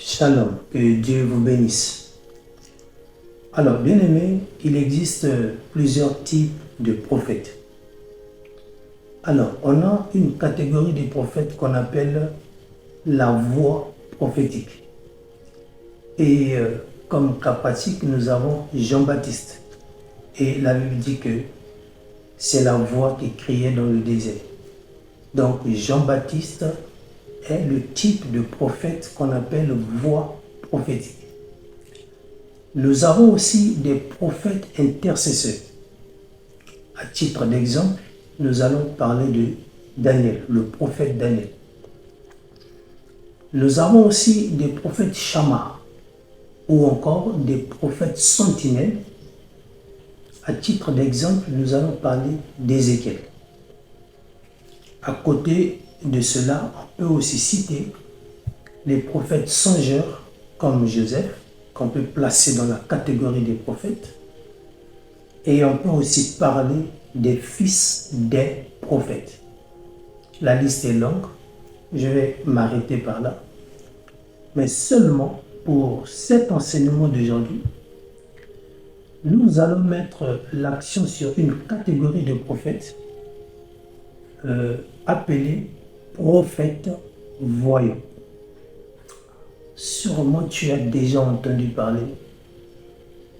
Shalom, que Dieu vous bénisse. Alors, bien aimé, il existe plusieurs types de prophètes. Alors, on a une catégorie de prophètes qu'on appelle la voix prophétique. Et comme cas pratique, nous avons Jean-Baptiste. Et la Bible dit que c'est la voix qui criait dans le désert. Donc, Jean-Baptiste est le type de prophète qu'on appelle voix prophétique. Nous avons aussi des prophètes intercesseurs. À titre d'exemple, nous allons parler de Daniel, le prophète Daniel. Nous avons aussi des prophètes chamas ou encore des prophètes sentinelles. À titre d'exemple, nous allons parler d'Ézéchiel. À côté de cela, on peut aussi citer les prophètes songeurs comme Joseph, qu'on peut placer dans la catégorie des prophètes. Et on peut aussi parler des fils des prophètes. La liste est longue, je vais m'arrêter par là. Mais seulement pour cet enseignement d'aujourd'hui, nous allons mettre l'accent sur une catégorie de prophètes appelés prophètes voyants. Sûrement tu as déjà entendu parler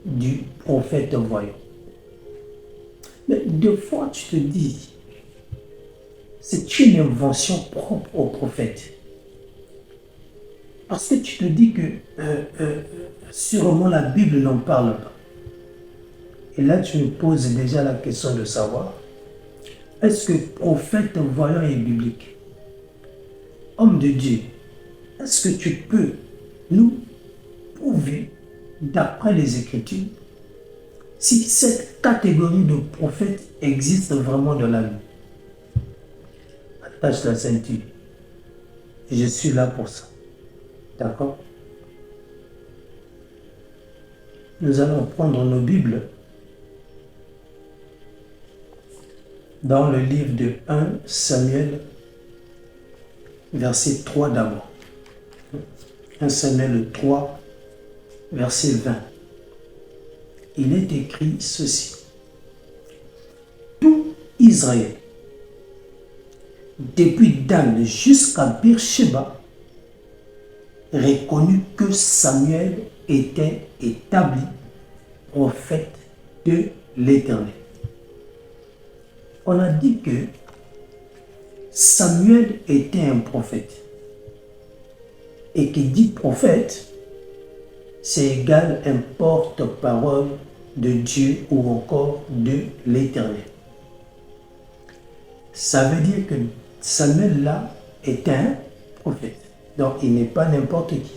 du prophète voyant. Mais des fois tu te dis, c'est une invention propre au prophète. Parce que tu te dis que sûrement la Bible n'en parle pas. Et là tu me poses déjà la question de savoir, est-ce que prophète voyant est biblique? Homme de Dieu, est-ce que tu peux nous prouver, d'après les Écritures, si cette catégorie de prophètes existe vraiment dans la Bible? Attache la ceinture. Je suis là pour ça. D'accord? Nous allons prendre nos Bibles dans le livre de 1 Samuel, verset 3 d'abord. 1 Samuel 3, verset 20. Il est écrit ceci. Tout Israël, depuis Dan jusqu'à Beersheba, reconnut que Samuel était établi prophète de l'Éternel. On a dit que Samuel était un prophète. Et qui dit prophète, c'est égal un porte-parole de Dieu ou encore de l'Éternel. Ça veut dire que Samuel là est un prophète. Donc il n'est pas n'importe qui.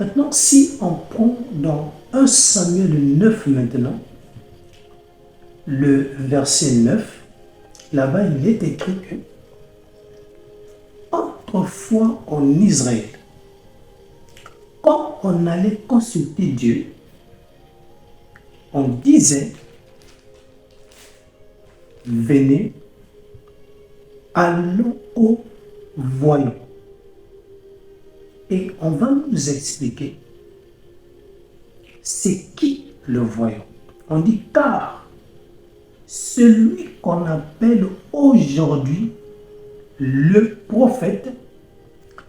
Maintenant, si on prend dans 1 Samuel 9 maintenant, le verset 9, là-bas il est écrit que autrefois en Israël, quand on allait consulter Dieu, on disait, venez, allons au voyant. Et on va nous expliquer c'est qui le voyant. On dit car celui qu'on appelle aujourd'hui le prophète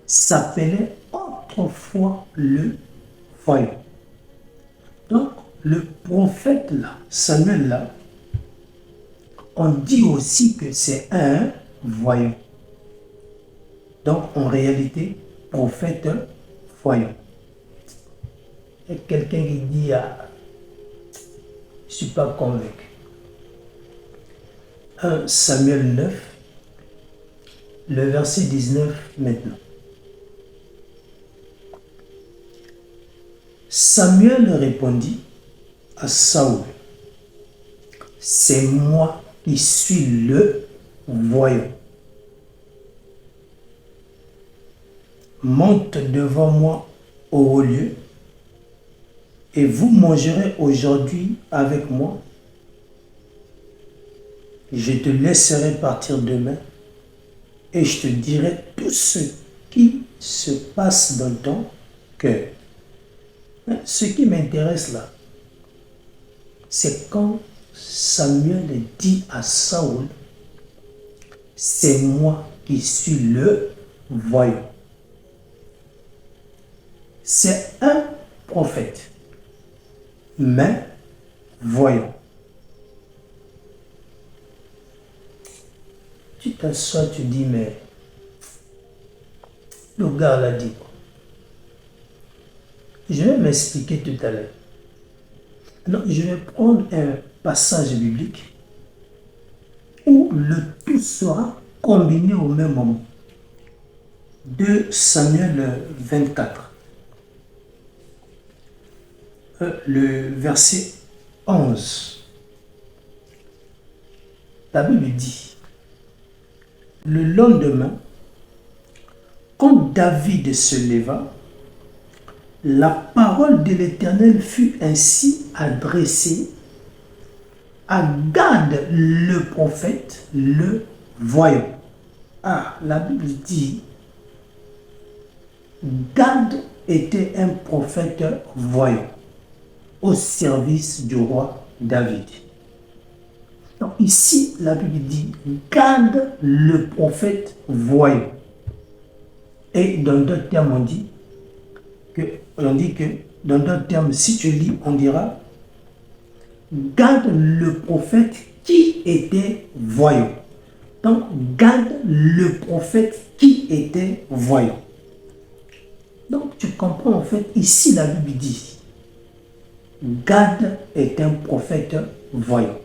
s'appelait autrefois le voyant. Donc, le prophète là, Samuel là, on dit aussi que c'est un voyant. Donc, en réalité, prophète voyant. Et quelqu'un qui dit, ah, je ne suis pas convaincu. 1 Samuel 9, le verset 19 maintenant. Samuel répondit à Saül, c'est moi qui suis le voyant. Monte devant moi au haut lieu, et vous mangerez aujourd'hui avec moi. Je te laisserai partir demain, et je te dirai tout ce qui se passe dans ton cœur. Ce qui m'intéresse là, c'est quand Samuel dit à Saoul, c'est moi qui suis le voyant. C'est un prophète, mais voyant. Tu t'assois, tu dis, mais le gars l'a dit. Je vais m'expliquer tout à l'heure. Non, je vais prendre un passage biblique où le tout sera combiné au même moment. 2 Samuel 24. Le verset 11. La Bible dit, le lendemain, quand David se leva, la parole de l'Éternel fut ainsi adressée à Gad le prophète, le voyant. Ah, la Bible dit, Gad était un prophète voyant au service du roi David. Donc ici, la Bible dit, Gad le prophète voyant. Et dans d'autres termes, on dit que, dans d'autres termes, si tu lis, on dira, Gad le prophète qui était voyant. Donc, Gad le prophète qui était voyant. Donc, tu comprends en fait, ici la Bible dit, Gad est un prophète voyant.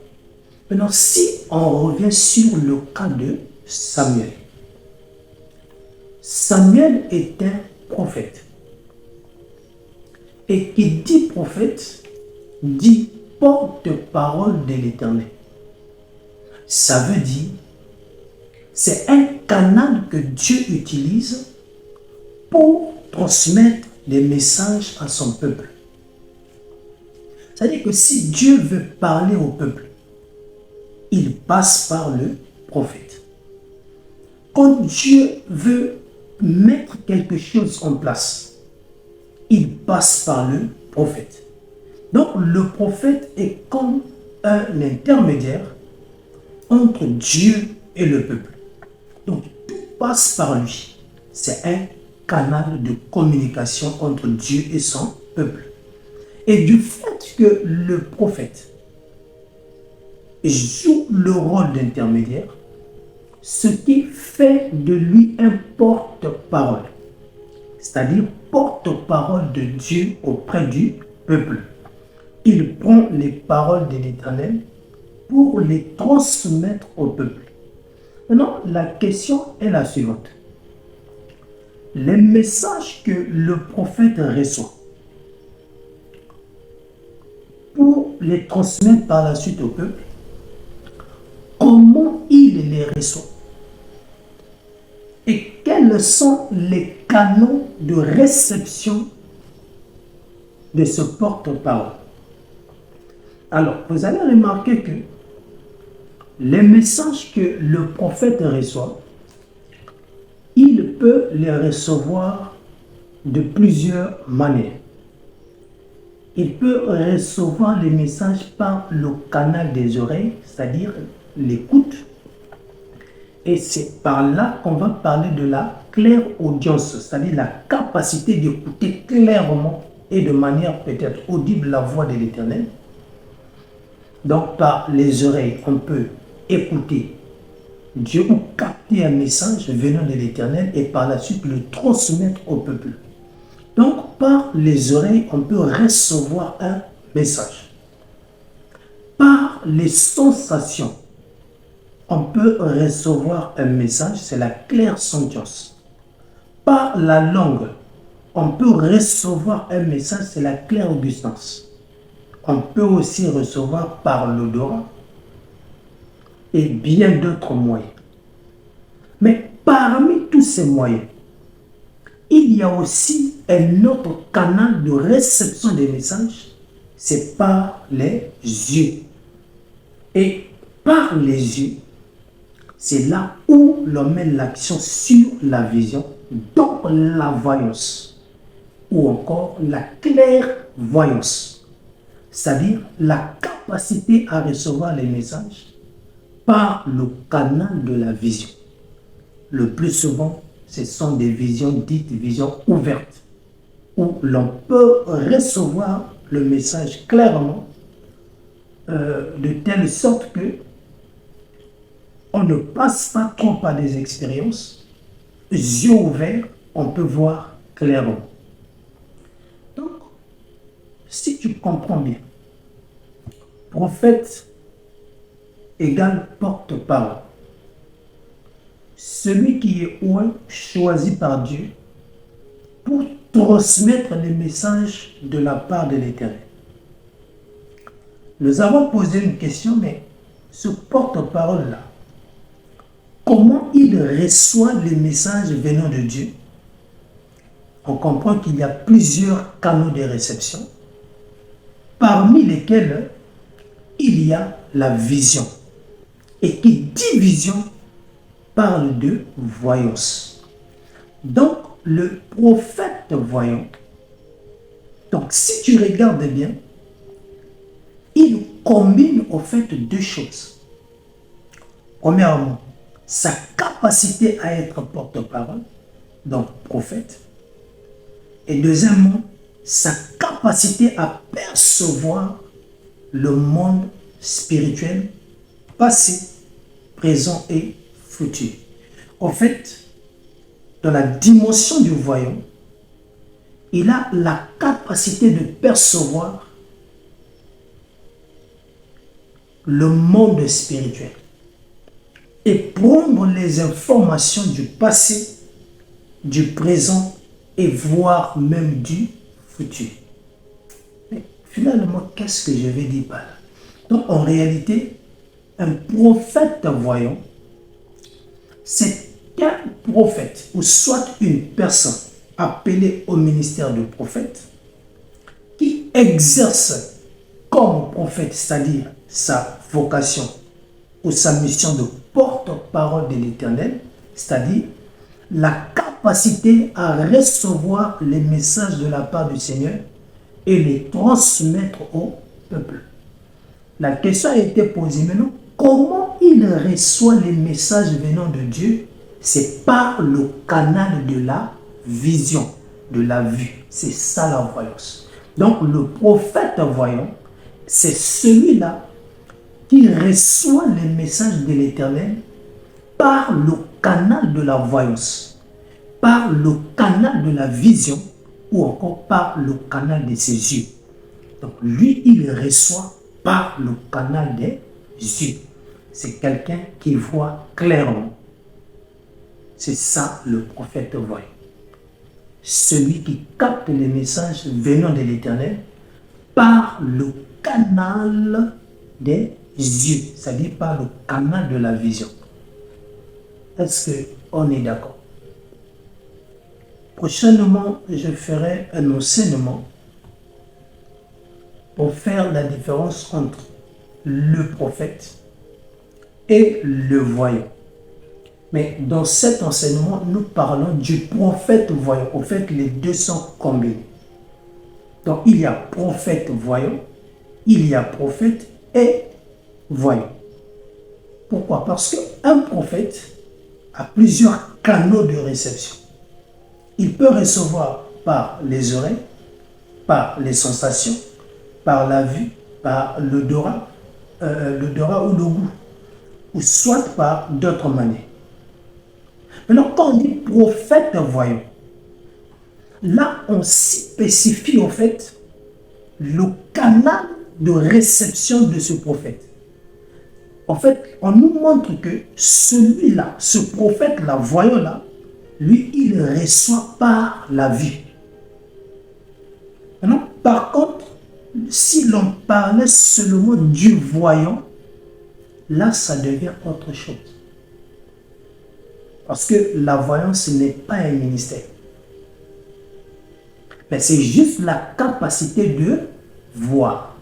Maintenant, si on revient sur le cas de Samuel. Samuel est un prophète. Et qui dit prophète, dit porte-parole de l'Éternel. Ça veut dire, c'est un canal que Dieu utilise pour transmettre des messages à son peuple. C'est-à-dire que si Dieu veut parler au peuple, il passe par le prophète. Quand Dieu veut mettre quelque chose en place, il passe par le prophète. Donc le prophète est comme un intermédiaire entre Dieu et le peuple. Donc tout passe par lui. C'est un canal de communication entre Dieu et son peuple. Et du fait que le prophète joue le rôle d'intermédiaire, ce qui fait de lui un porte-parole, c'est-à-dire porte-parole de Dieu auprès du peuple. Il prend les paroles de l'Éternel pour les transmettre au peuple. Maintenant, la question est la suivante. Les messages que le prophète reçoit, pour les transmettre par la suite au peuple, comment il les reçoit? Et quels sont les canaux de réception de ce porte-parole? Alors, vous allez remarquer que les messages que le prophète reçoit, il peut les recevoir de plusieurs manières. Il peut recevoir les messages par le canal des oreilles, c'est-à-dire l'écoute. Et c'est par là qu'on va parler de la clairaudience, c'est-à-dire la capacité d'écouter clairement et de manière peut-être audible la voix de l'Éternel. Donc par les oreilles, on peut écouter Dieu ou capter un message venant de l'Éternel et par la suite le transmettre au peuple. Donc par les oreilles, on peut recevoir un message. Par les sensations, on peut recevoir un message, c'est la clairsentience. Par la langue, on peut recevoir un message, c'est la clairaudisance. On peut aussi recevoir par l'odorat et bien d'autres moyens. Mais parmi tous ces moyens, il y a aussi un autre canal de réception des messages, c'est par les yeux. Et par les yeux, c'est là où l'on met l'action sur la vision dans la voyance ou encore la clairvoyance, c'est-à-dire la capacité à recevoir les messages par le canal de la vision. Le plus souvent, ce sont des visions dites visions ouvertes, où l'on peut recevoir le message clairement, de telle sorte que on ne passe pas trop par des expériences, yeux ouverts, on peut voir clairement. Donc, si tu comprends bien, prophète égale porte-parole. Celui qui est choisi par Dieu pour transmettre les messages de la part de l'Éternel. Nous avons posé une question, mais ce porte-parole-là, comment il reçoit les messages venant de Dieu? On comprend qu'il y a plusieurs canaux de réception, parmi lesquels il y a la vision. Et qui dit vision parle de voyance. Donc, le prophète voyant, donc si tu regardes bien, il combine au fait deux choses. Premièrement, sa capacité à être porte-parole, donc prophète. Et deuxièmement, sa capacité à percevoir le monde spirituel, passé, présent et futur. En fait, dans la dimension du voyant, il a la capacité de percevoir le monde spirituel et prendre les informations du passé, du présent et voire même du futur. Mais finalement, qu'est-ce que je vais dire par là? Donc en réalité, un prophète voyant, c'est un prophète ou soit une personne appelée au ministère de prophète qui exerce comme prophète, c'est-à-dire sa vocation ou sa mission de porte-parole de l'Éternel, c'est-à-dire la capacité à recevoir les messages de la part du Seigneur et les transmettre au peuple. La question a été posée maintenant, comment il reçoit les messages venant de Dieu? C'est par le canal de la vision, de la vue. C'est ça la voyance. Donc le prophète voyant, c'est celui-là qui reçoit les messages de l'Éternel par le canal de la voyance, par le canal de la vision ou encore par le canal de ses yeux. Donc lui, il reçoit par le canal des yeux. C'est quelqu'un qui voit clairement. C'est ça le prophète voyant. Celui qui capte les messages venant de l'Éternel par le canal des yeux, c'est-à-dire par le canal de la vision. Est-ce qu'on est d'accord? Prochainement, je ferai un enseignement pour faire la différence entre le prophète et le voyant. Mais dans cet enseignement, nous parlons du prophète voyant. En fait, les deux sont combinés. Donc, il y a prophète voyant, il y a prophète et voyant. Pourquoi? Parce qu'un prophète a plusieurs canaux de réception. Il peut recevoir par les oreilles, par les sensations, par la vue, par l'odorat ou le goût, ou soit par d'autres manières. Maintenant, quand on dit prophète voyant, là, on spécifie en fait le canal de réception de ce prophète. En fait, on nous montre que celui-là, ce prophète-là, voyant-là, lui, il reçoit par la vue. Maintenant, par contre, si l'on parlait seulement du voyant, là, ça devient autre chose. Parce que la voyance n'est pas un ministère. Mais c'est juste la capacité de voir.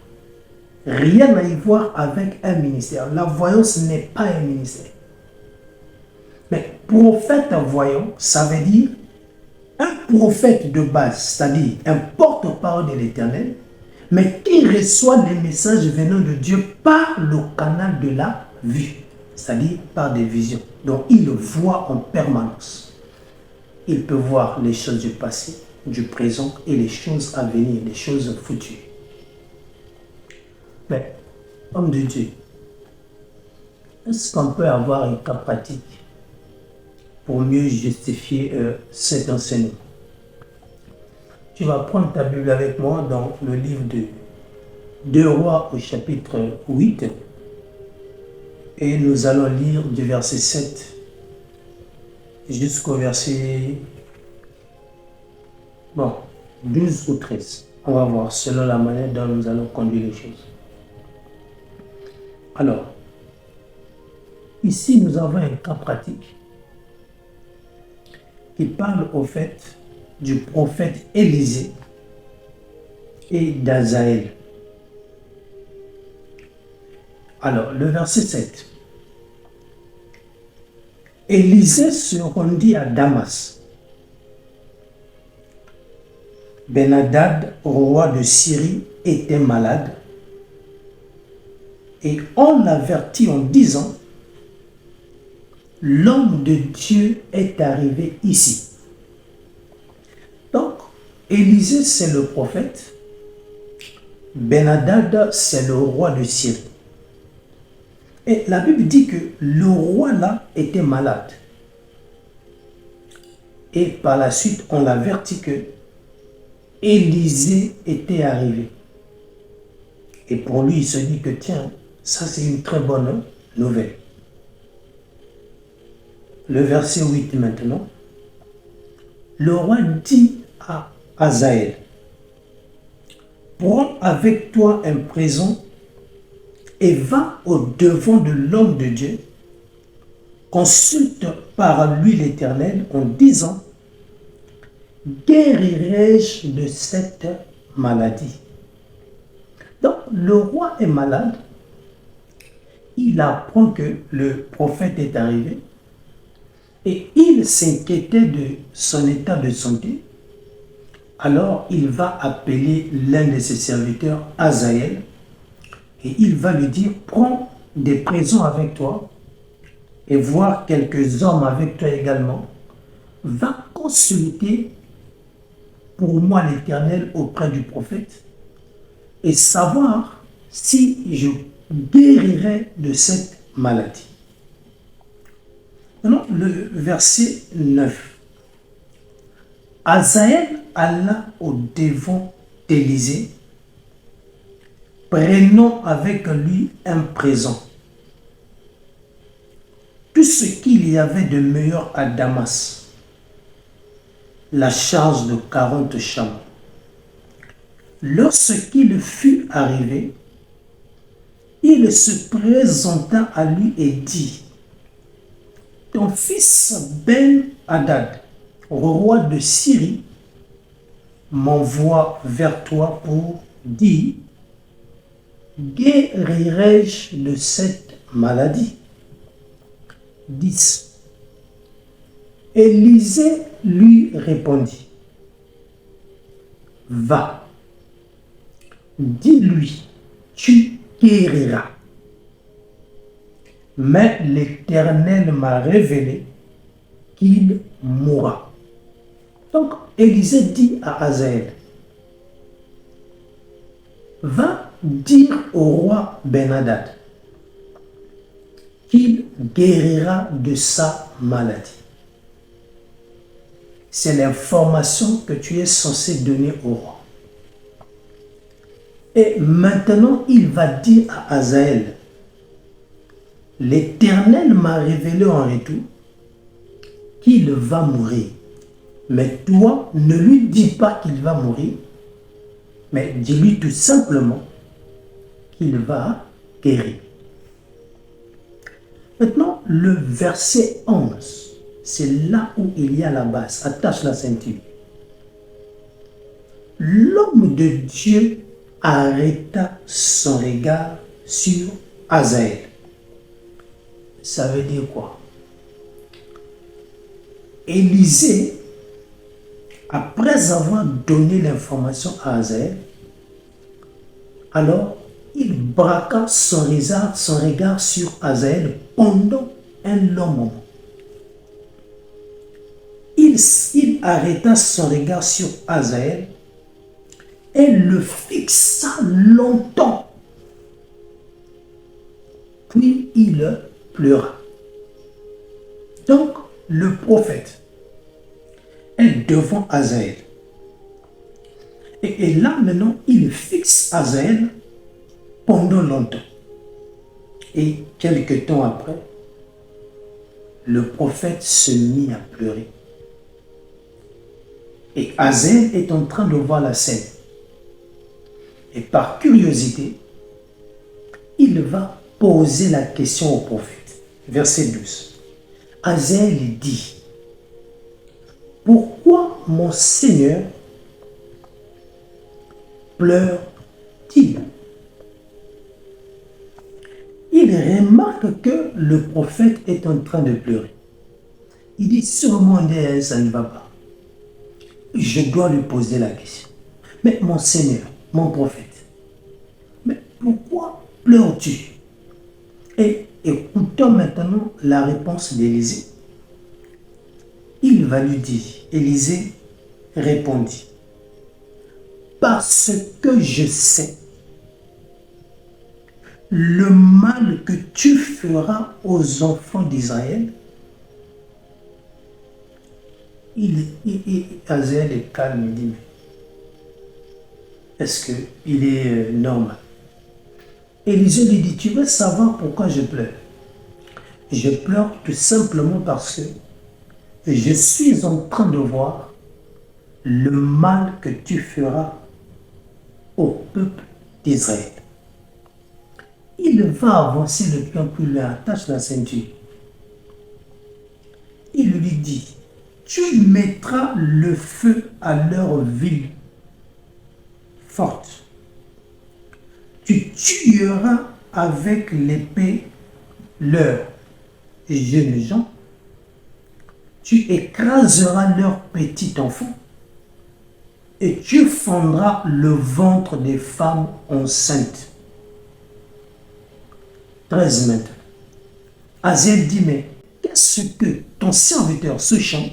Rien à y voir avec un ministère. La voyance n'est pas un ministère. Mais prophète voyant, ça veut dire prophète de base, c'est-à-dire un porte-parole de l'Éternel, mais qui reçoit les messages venant de Dieu par le canal de la vue, c'est-à-dire par des visions. Donc il voit en permanence. Il peut voir les choses du passé, du présent et les choses à venir, les choses futures. Mais, homme de Dieu, est-ce qu'on peut avoir un cas pratique pour mieux justifier cet enseignement? Tu vas prendre ta Bible avec moi dans le livre de 2 Rois au chapitre 8 et nous allons lire du verset 7 jusqu'au verset 12 ou 13. On va voir selon la manière dont nous allons conduire les choses. Alors, ici nous avons un cas pratique qui parle au fait du prophète Élisée et d'Azaël. Alors, le verset 7. Élisée se rendit à Damas. Ben-Hadad, roi de Syrie, était malade et on l'avertit en disant: l'homme de Dieu est arrivé ici. Donc, Élisée, c'est le prophète. Ben-Hadad, c'est le roi de Syrie. Et la Bible dit que le roi là était malade. Et par la suite, on l'avertit que Élisée était arrivé. Et pour lui, il se dit que tiens, ça c'est une très bonne nouvelle. Le verset 8 maintenant. Le roi dit à Hazaël: prends avec toi un présent et va au-devant de l'homme de Dieu, consulte par lui l'Éternel en disant: guérirai-je de cette maladie? Donc le roi est malade, il apprend que le prophète est arrivé et il s'inquiétait de son état de santé. Alors il va appeler l'un de ses serviteurs, Hazaël, et il va lui dire: prends des présents avec toi et voir quelques hommes avec toi également. Va consulter pour moi l'Éternel auprès du prophète et savoir si je guérirai de cette maladie. Maintenant, le verset 9. Hazaël alla au-devant d'Élisée, prenant avec lui un présent. Tout ce qu'il y avait de meilleur à Damas, la charge de 40 chameaux. Lorsqu'il fut arrivé, il se présenta à lui et dit: ton fils Ben-Hadad, roi de Syrie, m'envoie vers toi pour dire: guérirai-je de cette maladie? 10. Élisée lui répondit: va, dis-lui, tu guériras. Mais l'Éternel m'a révélé qu'il mourra. Donc Élisée dit à Hazaël: va dire au roi Ben-Hadad qu'il guérira de sa maladie. C'est l'information que tu es censé donner au roi. Et maintenant, il va dire à Hazaël: l'Éternel m'a révélé en retour qu'il va mourir. Mais toi, ne lui dis pas qu'il va mourir, mais dis-lui tout simplement qu'il va guérir. Maintenant, le verset 11, c'est là où il y a la base. Attache la ceinture. L'homme de Dieu arrêta son regard sur Hazaël. Ça veut dire quoi? Élisée Après avoir donné l'information à Azaël, alors il braqua son regard sur Azaël pendant un long moment. Il arrêta son regard sur Azaël et le fixa longtemps. Puis il pleura. Donc, le prophète est devant Azaël. Et là, maintenant, il fixe Azaël pendant longtemps. Et quelque temps après, le prophète se mit à pleurer. Et Azaël est en train de voir la scène. Et par curiosité, il va poser la question au prophète. Verset 12. Azaël dit, « Pourquoi mon Seigneur pleure-t-il » Il remarque que le prophète est en train de pleurer. Il dit, sûrement, ça ne va pas. Je dois lui poser la question. Mais mon Seigneur, mon prophète, mais pourquoi pleures-tu? Et écoutons maintenant la réponse d'Élisée. Il va lui dire, Élisée répondit, parce que je sais le mal que tu feras aux enfants d'Israël. Azaël est calme, il dit, mais est-ce qu'il est normal? Élisée lui dit, tu veux savoir pourquoi je pleure? Je pleure tout simplement parce que je suis en train de voir le mal que tu feras au peuple d'Israël. Il va avancer le pied, puis lui attache la ceinture. Il lui dit, tu mettras le feu à leur ville forte. Tu tueras avec l'épée leurs jeunes gens. Tu écraseras leurs petits enfants. Et tu fendras le ventre des femmes enceintes. 13 maintenant. Azaël dit, mais qu'est-ce que ton serviteur se chante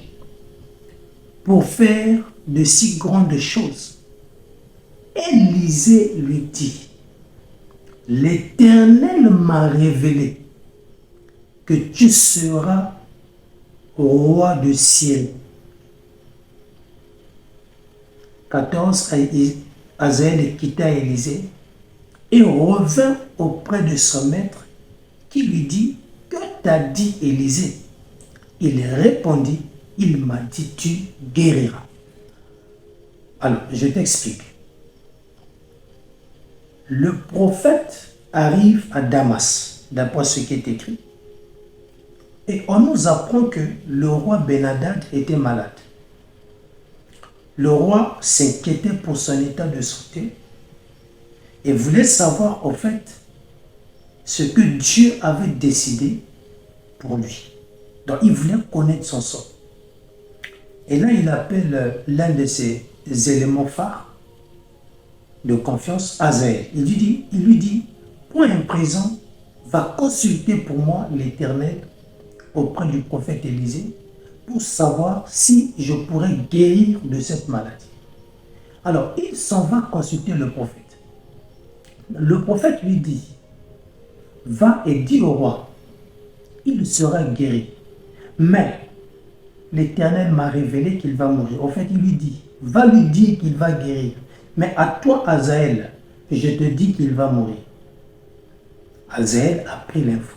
pour faire de si grandes choses? Élisée lui dit, l'Éternel m'a révélé que tu seras roi du ciel. 14. Azaël quitta Élisée et revint auprès de son maître qui lui dit, que t'a dit Élisée? Il répondit, il m'a dit, tu guériras. Alors, je t'explique. Le prophète arrive à Damas, d'après ce qui est écrit. Et on nous apprend que le roi Ben-Hadad était malade. Le roi s'inquiétait pour son état de santé et voulait savoir au fait ce que Dieu avait décidé pour lui. Donc il voulait connaître son sort. Et là il appelle l'un de ses éléments phares de confiance, Azaël. Il lui dit, prends un présent, va consulter pour moi l'Éternel auprès du prophète Élisée pour savoir si je pourrais guérir de cette maladie. Alors, il s'en va consulter le prophète. Le prophète lui dit, va et dis au roi, il sera guéri. Mais l'Éternel m'a révélé qu'il va mourir. En fait, il lui dit, va lui dire qu'il va guérir. Mais à toi, Azaël, je te dis qu'il va mourir. Azaël a pris l'info.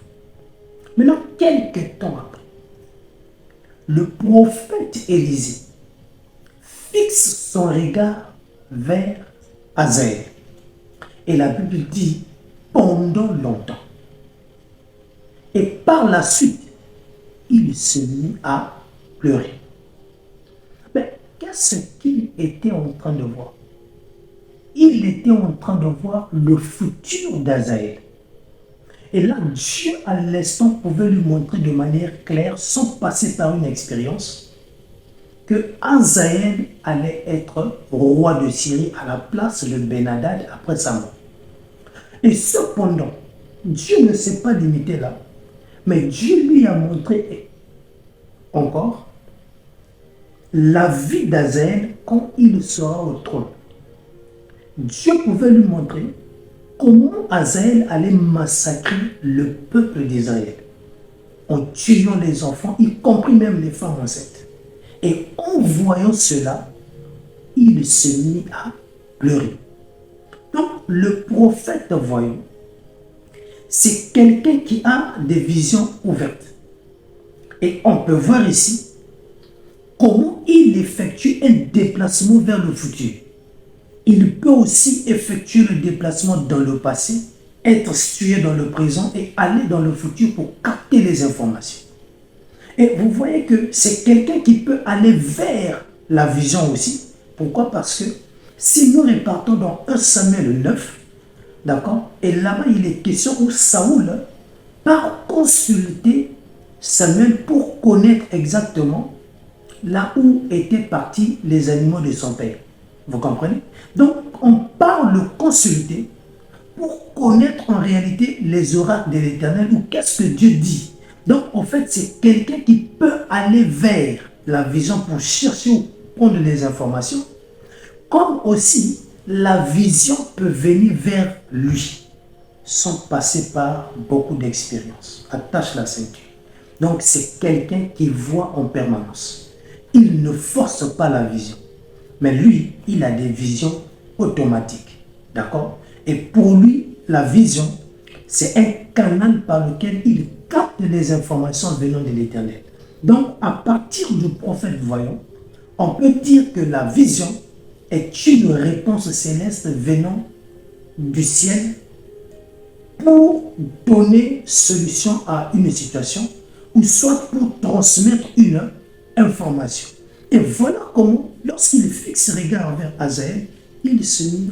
Maintenant, quelques temps après, le prophète Élisée fixe son regard vers Azaël. Et la Bible dit pendant longtemps. Et par la suite, il se mit à pleurer. Mais qu'est-ce qu'il était en train de voir? Il était en train de voir le futur d'Azaël. Et là, Dieu, à l'instant, pouvait lui montrer de manière claire, sans passer par une expérience, que Hazaël allait être roi de Syrie à la place de Ben-Hadad après sa mort. Et cependant, Dieu ne s'est pas limité là, mais Dieu lui a montré encore la vie d'Hazaël quand il sera au trône. Dieu pouvait lui montrer comment Hazaël allait massacrer le peuple d'Israël en tuant les enfants, y compris même les femmes enceintes. Et en voyant cela, il se mit à pleurer. Donc, le prophète voyant, c'est quelqu'un qui a des visions ouvertes. Et on peut voir ici comment il effectue un déplacement vers le futur. Il peut aussi effectuer le déplacement dans le passé, être situé dans le présent et aller dans le futur pour capter les informations. Et vous voyez que c'est quelqu'un qui peut aller vers la vision aussi. Pourquoi? Parce que si nous repartons dans 1 Samuel 9, d'accord, et là-bas il est question où Saoul part consulter Samuel pour connaître exactement là où étaient partis les animaux de son père. Vous comprenez? Donc, on part le consulter pour connaître en réalité les oracles de l'Éternel ou qu'est-ce que Dieu dit. Donc, en fait, c'est quelqu'un qui peut aller vers la vision pour chercher ou prendre les informations, comme aussi la vision peut venir vers lui sans passer par beaucoup d'expérience. Attache la ceinture. Donc, c'est quelqu'un qui voit en permanence. Il ne force pas la vision. Mais lui, il a des visions automatiques. D'accord? Et pour lui, la vision, c'est un canal par lequel il capte les informations venant de l'Éternel. Donc, à partir du prophète voyant, on peut dire que la vision est une réponse céleste venant du ciel pour donner solution à une situation ou soit pour transmettre une information. Et voilà comment, lorsqu'il fixe ses regards vers Hazaël, il se mit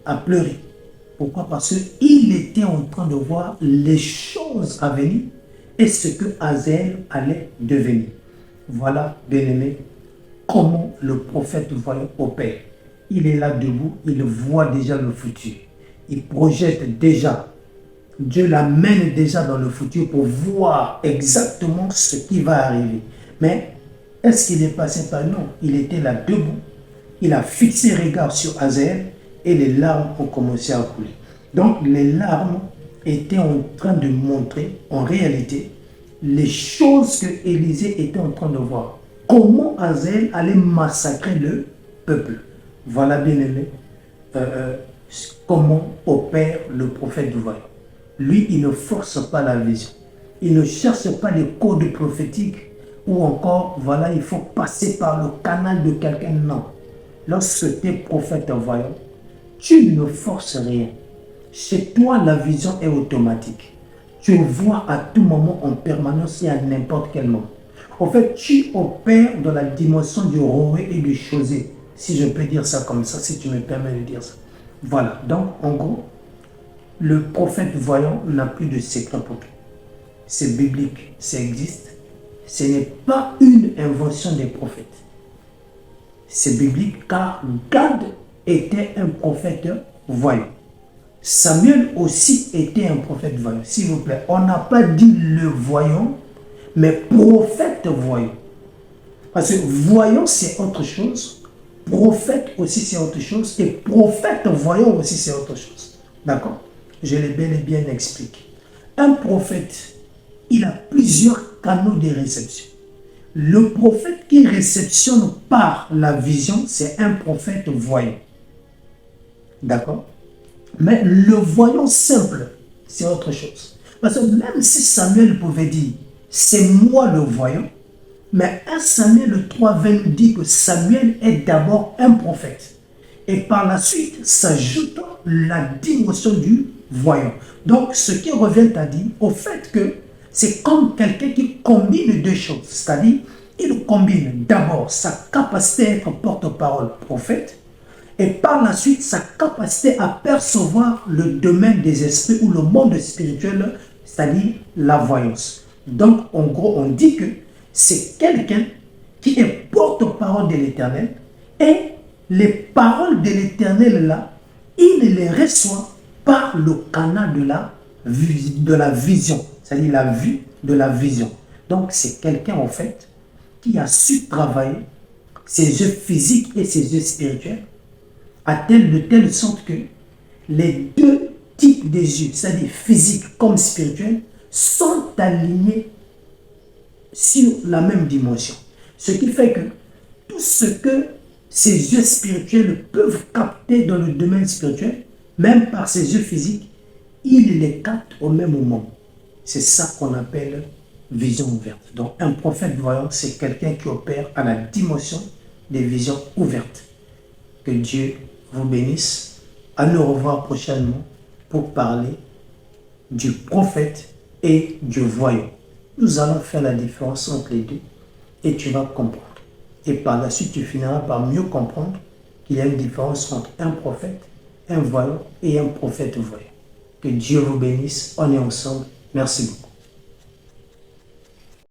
à pleurer. Pourquoi? Parce qu'il était en train de voir les choses à venir et ce que Hazaël allait devenir. Voilà, bien-aimé, comment le prophète voyant opère. Il est là debout, il voit déjà le futur. Il projette déjà. Dieu l'amène déjà dans le futur pour voir exactement ce qui va arriver. Mais est-ce qu'il est passé par? Non, il était là debout, il a fixé regard sur Hazaël et les larmes ont commencé à couler. Donc les larmes étaient en train de montrer en réalité les choses que Élisée était en train de voir. Comment Hazaël allait massacrer le peuple. Voilà, bien aimé, comment opère le prophète du voyant. Lui, il ne force pas la vision. Il ne cherche pas les codes prophétiques ou encore, voilà, il faut passer par le canal de quelqu'un. Non. Lorsque tu es prophète voyant, tu ne forces rien. Chez toi, la vision est automatique. Tu vois à tout moment, en permanence et à n'importe quel moment. En fait, tu opères dans la dimension du roré et du chosé, si je peux dire ça comme ça, si tu me permets de dire ça. Voilà. Donc, en gros, le prophète voyant n'a plus de secret pour toi. C'est biblique, ça existe. Ce n'est pas une invention des prophètes. C'est biblique car Gad était un prophète voyant. Samuel aussi était un prophète voyant. S'il vous plaît, on n'a pas dit le voyant, mais prophète voyant. Parce que voyant, c'est autre chose. Prophète aussi, c'est autre chose. Et prophète voyant aussi, c'est autre chose. D'accord? Je l'ai bel et bien expliqué. Un prophète, il a plusieurs canaux de réception. Le prophète qui réceptionne par la vision, c'est un prophète voyant. D'accord? Mais le voyant simple, c'est autre chose. Parce que même si Samuel pouvait dire, c'est moi le voyant, mais 1 Samuel 3:20 nous dit que Samuel est d'abord un prophète. Et par la suite, s'ajoute la dimension du voyant. Donc, ce qui revient à dire au fait que c'est comme quelqu'un qui combine deux choses. C'est-à-dire, il combine d'abord sa capacité à être porte-parole prophète et par la suite sa capacité à percevoir le domaine des esprits ou le monde spirituel, c'est-à-dire la voyance. Donc, en gros, on dit que c'est quelqu'un qui est porte-parole de l'Éternel, et les paroles de l'Éternel là, il les reçoit par le canal de la vision, c'est-à-dire la vue de la vision. Donc c'est quelqu'un en fait qui a su travailler ses yeux physiques et ses yeux spirituels de telle sorte que les deux types des yeux, c'est-à-dire physiques comme spirituels, sont alignés sur la même dimension. Ce qui fait que tout ce que ces yeux spirituels peuvent capter dans le domaine spirituel, même par ses yeux physiques, ils les captent au même moment. C'est ça qu'on appelle vision ouverte. Donc un prophète voyant, c'est quelqu'un qui opère à la dimension des visions ouvertes. Que Dieu vous bénisse. À nous revoir prochainement pour parler du prophète et du voyant. Nous allons faire la différence entre les deux et tu vas comprendre. Et par la suite, tu finiras par mieux comprendre qu'il y a une différence entre un prophète, un voyant et un prophète voyant. Que Dieu vous bénisse. On est ensemble. Merci beaucoup.